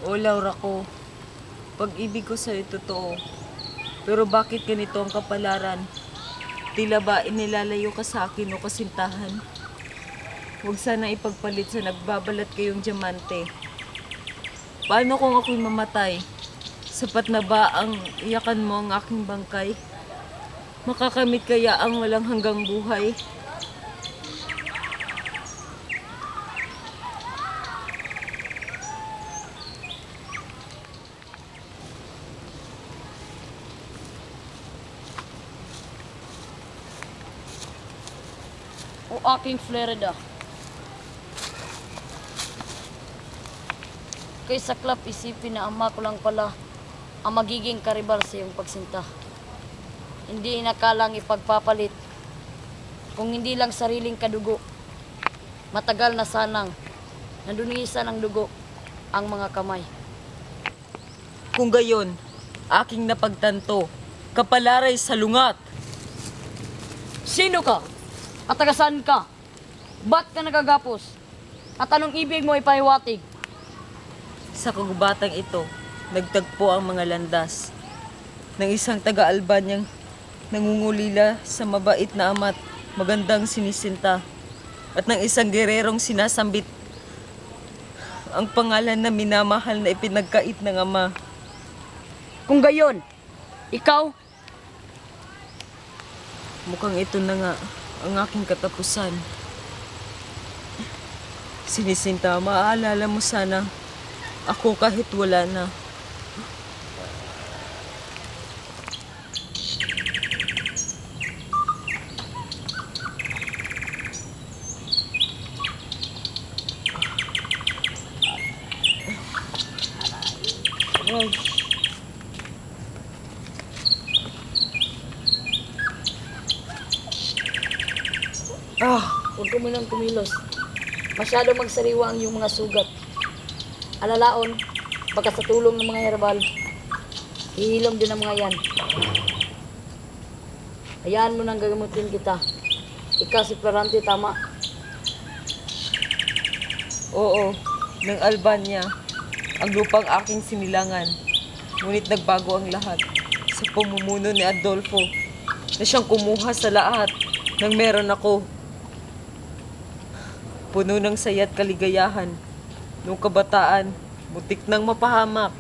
O Laura ko, pag-ibig ko sa'yo totoo. Pero bakit ganito ang kapalaran? Tila ba inilalayo ka sa akin o kasintahan? Huwag sana ipagpalit sa nagbabalat kayong diamante. Paano kung ako'y mamatay? Sapat na ba ang iyakan mo ang aking bangkay? Makakamit kaya ang walang hanggang buhay? O aking Florida. Kay saklap isipin na ama ko lang pala ang magiging karibal sa iyong pagsinta. Hindi inakalang ipagpapalit kung hindi lang sariling kadugo. Matagal na sanang nadunisan ng dugo ang mga kamay. Kung gayon, aking napagtanto, kapalaray sa lungat. Sino ka? At taga saan ka? Ba't ka nagagapos? At anong ibig mo ipahiwatig? Sa kagubatang ito, nagtagpo ang mga landas ng isang taga-Albanyang nangungulila sa mabait na ama't magandang sinisinta at ng isang gererong sinasambit ang pangalan na minamahal na ipinagkait ng ama. Kung gayon, ikaw, Mukhang ito na nga ang aking katapusan. Sinisinta, maaalala mo sana ako kahit wala na. Ay. huwag ka munang kumilos. Masyado magsariwa ang iyong mga sugat. Alalaon, baka sa tulong ng mga herbal, hihilom din ang mga yan. Hayaan mo nang gagamutin kita. Ikaw si Florante, tama? Oo, ng Albania, ang lupang aking sinilangan. Ngunit nagbago ang lahat sa pamumuno ni Adolfo na siyang kumuha sa lahat ng meron ako. Puno ng saya at kaligayahan. Noong kabataan, butik nang mapahamak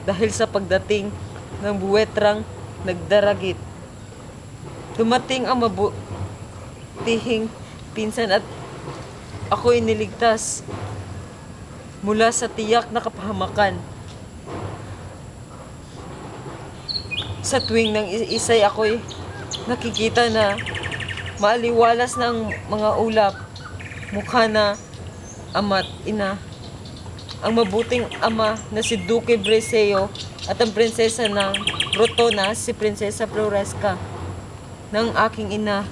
dahil sa pagdating ng buwetrang nagdaragit. Dumating ang mabutihing pinsan at ako'y niligtas mula sa tiyak na kapahamakan. Sa tuwing ng isay ako'y nakikita na maaliwalas ng mga ulap, mukha na ama't ina. Ang mabuting ama na si Duque Brescio at ang prinsesa ng Rotona, si Prinsesa Floresca, ng aking ina.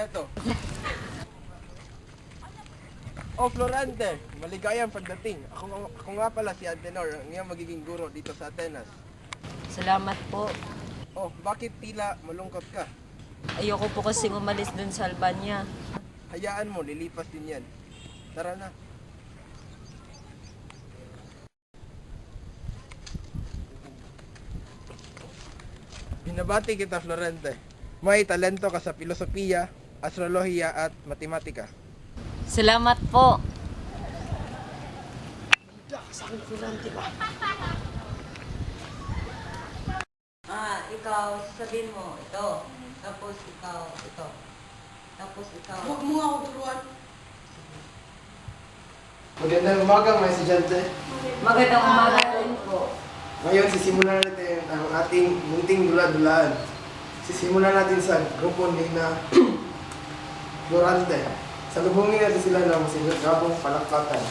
Eto. Florante, maligayang pagdating. Ako nga pala si Antenor, ang iyong magiging guro dito sa Atenas. Salamat po. Bakit tila malungkot ka? Ayoko po kasing umalis dun sa Albania. Hayaan mo, lilipas din yan. Tara na. Binabati kita, Florante. May talento ka sa filosofiya, astrolohiya at matematika. Salamat po. Ikaw, sabihin mo, ito. Tapos ikaw, ito. Tapos ikaw. Huwag mo nga ako turuan. Magandang umaga, mga estudyante. Magandang umaga rin po. Ngayon, sisimulan natin ang ating munting dula-dulaan. Sisimulan natin sa grupo ni na Florante. Salubungin natin sila ng masigagabong palakpakan.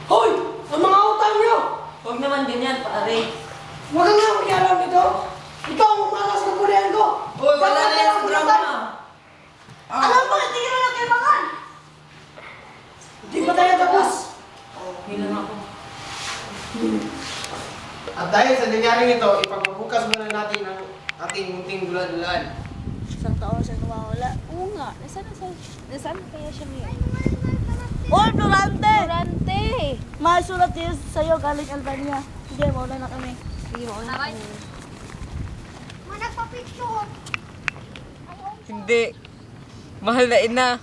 Hoy! Ang mga utang niyo! Huwag naman ganyan, pare. Huwag ka nga makialam nito! Ikaw ang umakas ng pulihan ko! Hoy, wala na yung drama. Alam mo, hindi ka na kailangan! Hindi pa tayo At dahil sa nangyaring ito, ipagpabukas muna natin ang ating munting dula-dulaan. Isang taon siya nawawala. Oo nga. Nasaan kaya siya ngayon? Oh, Durante! Durante! May sulat yun sa'yo galing Albania. Sige, mauna na kami. Sige, mauna na kami. Hindi. Mahal na ina.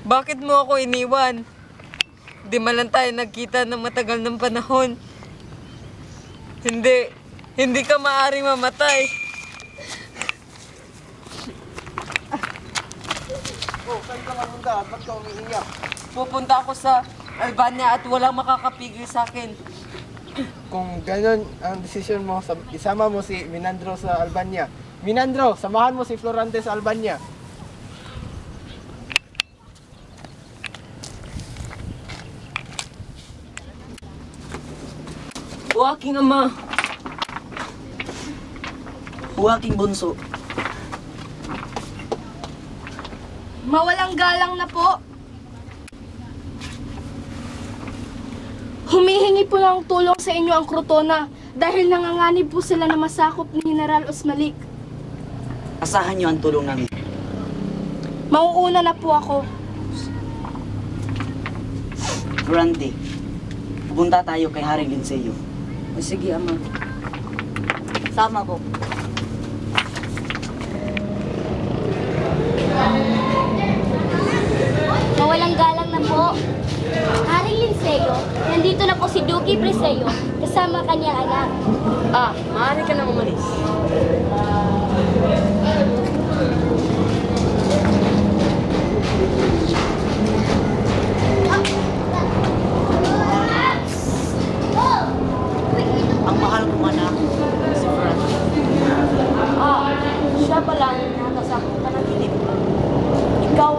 Bakit mo ako iniwan? Di man lang tayo nagkita ng matagal ng panahon. Hindi. Hindi ka maaaring mamatay. Oh, saan ka mapunta? Ba't ka umiiyak? Pupunta ako sa Albania at walang makakapigil sa akin. Kung ganun ang desisyon mo, isama mo si Minandro sa Albania. Minandro, samahan mo si Florante sa Albania. O aking ama. O aking bunso, Mawalang galang na po. Humihingi po ng tulong sa inyo ang Crotona dahil nanganganib po sila na masakop ni General Osmalik. asahan niyo ang tulong namin. Mauuna na po ako. Durante, pupunta tayo kay Haring Linseo. O sige, ama. Sama ko. Mawalang galang na po. Haring Linseo, nandito na po si Duki Preseo kasama kanyang anak. Ah, maaari ka na umalis. Ang mahal kong anak, si Franz. Ah, siya pala ang nakasakot ka ng inip. Ikaw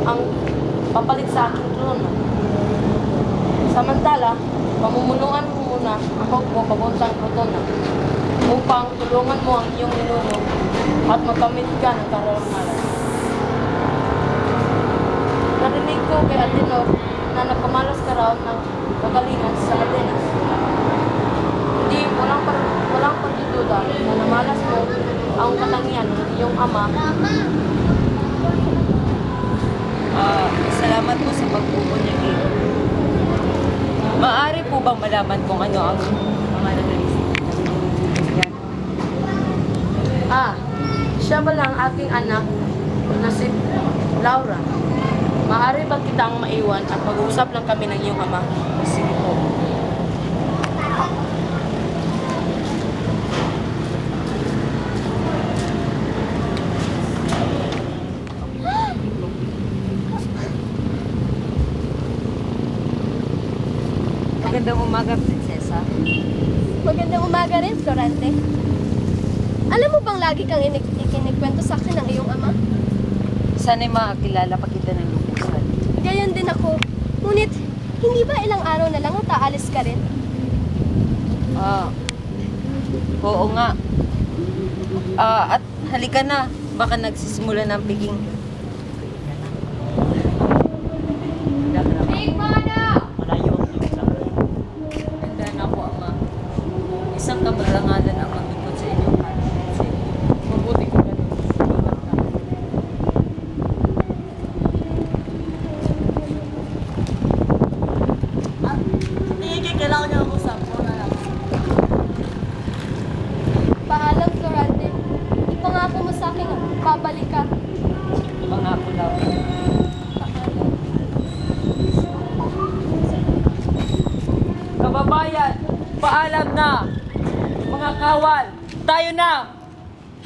ang papalit sa aking trono. Samantala, pamumunuan mo muna ako po pabuntang Crotona upang tulungan mo ang iyong ninuno at makamit ka ng karangalan. Narinig ko kay Atenor na nagpamalas ka raw ng kagalingan sa Atenas. Hindi, walang pagdududa na namalas mo ang katangian ng iyong ama. Salamat po sa pagpupunyagi. Maaari po bang malaman kung ano ang mga nagalisip? Yan. Ah, siya ba lang aking anak na si Laura? Maaari ba kitang maiwan at mag-uusap lang kami ng iyong ama? Sige po. Magandang umaga, prinsesa. Magandang umaga rin, Florante. Alam mo bang lagi kang ikinikwento sa akin ng iyong ama? Sana'y makakilala pa kita ng lubusan. Gayon din ako. Ngunit, hindi ba ilang araw na lang at aalis ka rin? Oo nga. At halika na. Baka nagsisimula ng piging. Malayo ang iyong sakay. Handa na ako, ama. Isang kabarangalan ang magbibot sa inyong hanap. Mabuti ko ganun. Hindi, kailangan niya ako sa muna lang. Paalam, Florante. Ipangako mo sa akin na babalik ka. Pangako daw. Kababayan, paalam na! Mga kawal, tayo na!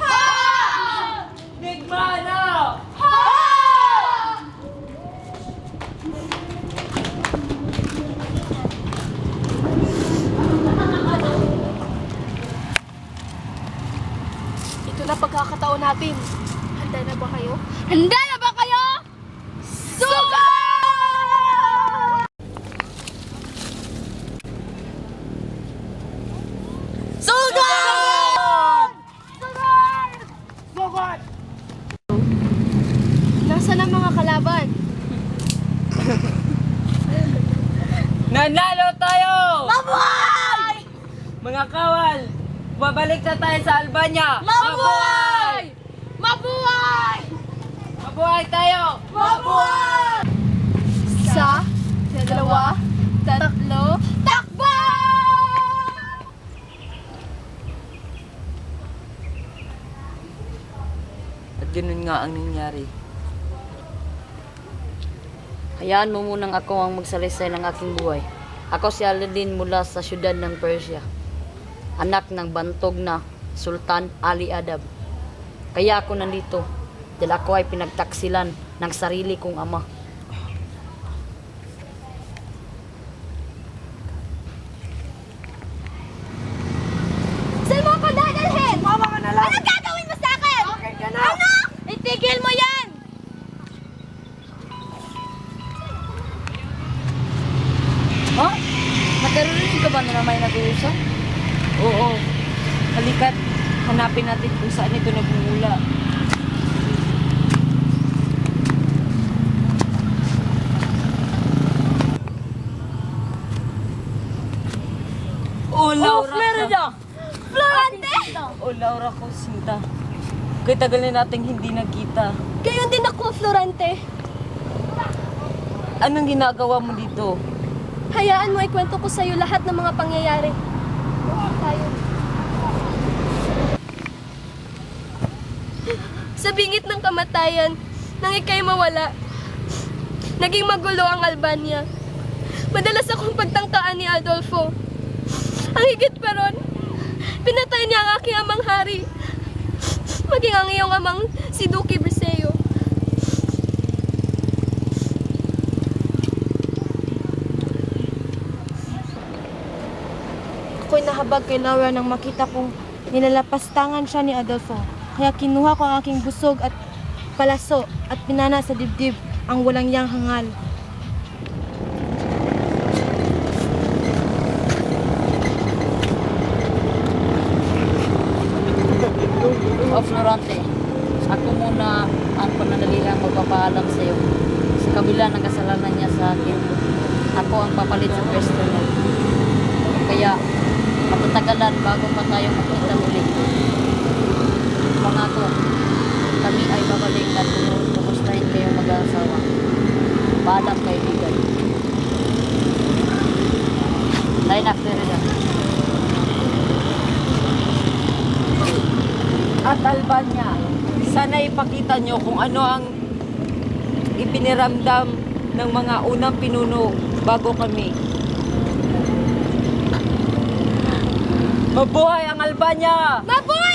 Ha! Digma na! Ito na pagkakataon natin. Handa na ba kayo? Handa na ba kayo? Suga! Sugod! Sugod! Nasaan ang mga kalaban? Nanalo tayo! Mabuhay! Mga kawal, babalik na tayo sa Albania! Mabuhay! Mabuhay! Mabuhay tayo! Mabuhay! Isa, dalawa, tatlo, takbo! At ganun nga ang nangyari. Hayaan mo munang ako ang magsalaysay ng aking buhay. Ako si Aladdin mula sa syudad ng Persia. Anak ng bantog na Sultan Ali Adab. Kaya ako nandito dahil ako ay pinagtaksilan ng sarili kong ama. Saan mo ako dadalhin? Mama ka na lang! Anong gagawin mo sa akin? Ano? Itigil mo yan! Ha? Nakarinig ka ba na may nag-uusap? Oo. Halika't hanapin natin kung saan ito nagmumula. Oh, Laura ka. Florante! Oh, Laura ko, Sinta. Kaya tagal na nating hindi nagkita. Gayon din ako, Florante. Anong ginagawa mo dito? Hayaan mo ikwento ko sa'yo lahat ng mga pangyayari. Tayo. Sa bingit ng kamatayan, nang ika'y mawala, naging magulo ang Albania. Madalas akong pagtangkaan ni Adolfo. Ang higit pa ron, pinatay niya ang aking amang hari. Maging ang iyong amang si Duque Briseo. Ako'y nahabag kay Laura nang makita kong nilalapastangan siya ni Adolfo. Kaya kinuha ko ang aking busog at palaso at pinana sa dibdib ang walang yang hangal. O Florante, ako muna ang pananalilang magpapaalam sa iyo. Sa kabila ng kasalanan niya sa akin, ako ang papalit sa pwesto niya. Kaya, matatagalan bago pa tayo makita muli. Pangako, kami ay babalik at kumustahin kayong mag-aasawa. Paalam kaibigan. Lain akterida. At Albania, sana ipakita nyo kung ano ang ipiniramdam ng mga unang pinuno bago kami. Mabuhay ang Albania! Mabuhay!